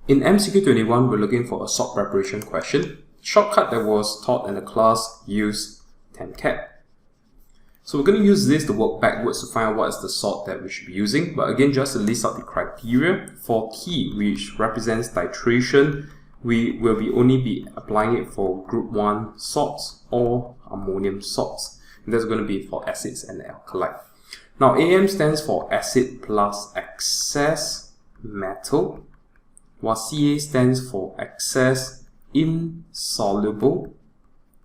In MCQ 21, we're looking for a salt preparation question. Shortcut that was taught in the class used TempCap. So we're going to use this to work backwards to find out what is the salt that we should be using. But again, just to list out the criteria. For T, which represents titration, we will only be applying it for group 1 salts or ammonium salts. And that's going to be for acids and alkali. Now, AM stands for acid plus excess metal, while Ca stands for excess insoluble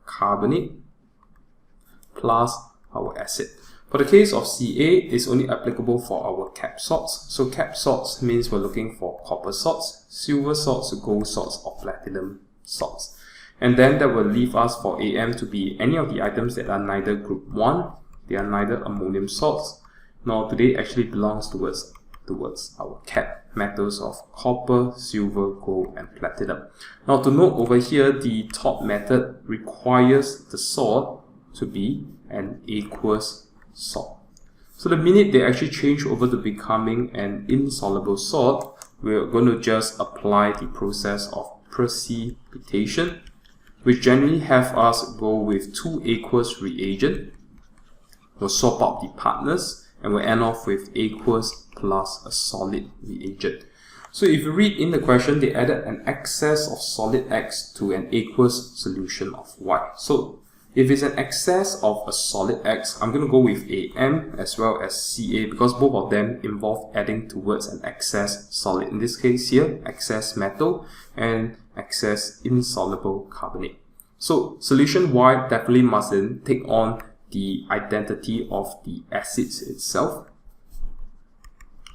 carbonate plus our acid. For the case of Ca, it's only applicable for our cap salts. So cap salts means we're looking for copper salts, silver salts, gold salts, or platinum salts. And then that will leave us for Am to be any of the items that are neither group 1, they are neither ammonium salts, nor do they actually belong towards our cap metals of copper, silver, gold, and platinum. Now to note over here, the top method requires the salt to be an aqueous salt. So the minute they actually change over to becoming an insoluble salt, we're going to just apply the process of precipitation, which generally have us go with 2 aqueous reagent. We'll swap out the partners and we'll end off with aqueous plus a solid reagent. So if you read in the question, they added an excess of solid X to an aqueous solution of Y. So if it's an excess of a solid X, I'm going to go with Am as well as Ca because both of them involve adding towards an excess solid. In this case here, excess metal and excess insoluble carbonate. So solution Y definitely mustn't take on the identity of the acids itself.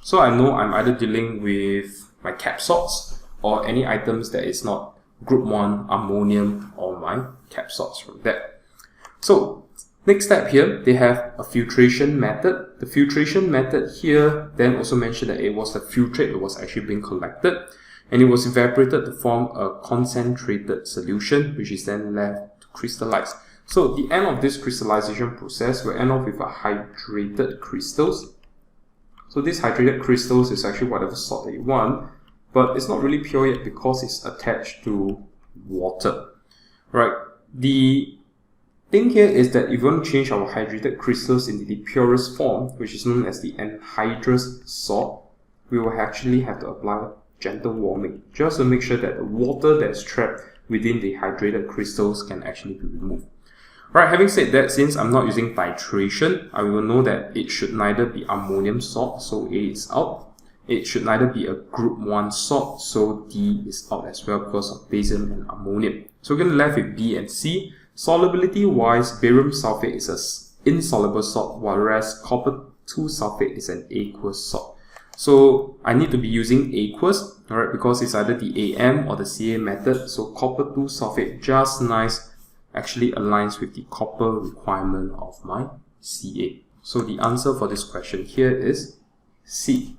So I know I'm either dealing with my cap salts or any items that is not group 1 ammonium or my cap salts from that. So next step here, they have a filtration method. The filtration method here then also mentioned that it was the filtrate that was actually being collected and it was evaporated to form a concentrated solution, which is then left to crystallize. So the end of this crystallization process will end off with a hydrated crystals. So this hydrated crystals is actually whatever salt that you want, but it's not really pure yet because it's attached to water. Right? The thing here is that if you want to change our hydrated crystals into the purest form, which is known as the anhydrous salt, we will actually have to apply gentle warming just to make sure that the water that's trapped within the hydrated crystals can actually be removed. Right, having said that, since I'm not using titration, I will know that it should neither be ammonium salt, so A is out. It should neither be a group 1 salt, so D is out as well because of basium and ammonium. So we're going to left with B and C. Solubility wise, barium sulfate is an insoluble salt, whereas copper 2 sulfate is an aqueous salt. So I need to be using aqueous, alright, because it's either the Am or the Ca method. So copper 2 sulfate just nice actually aligns with the copper requirement of my Ca. So the answer for this question here is C.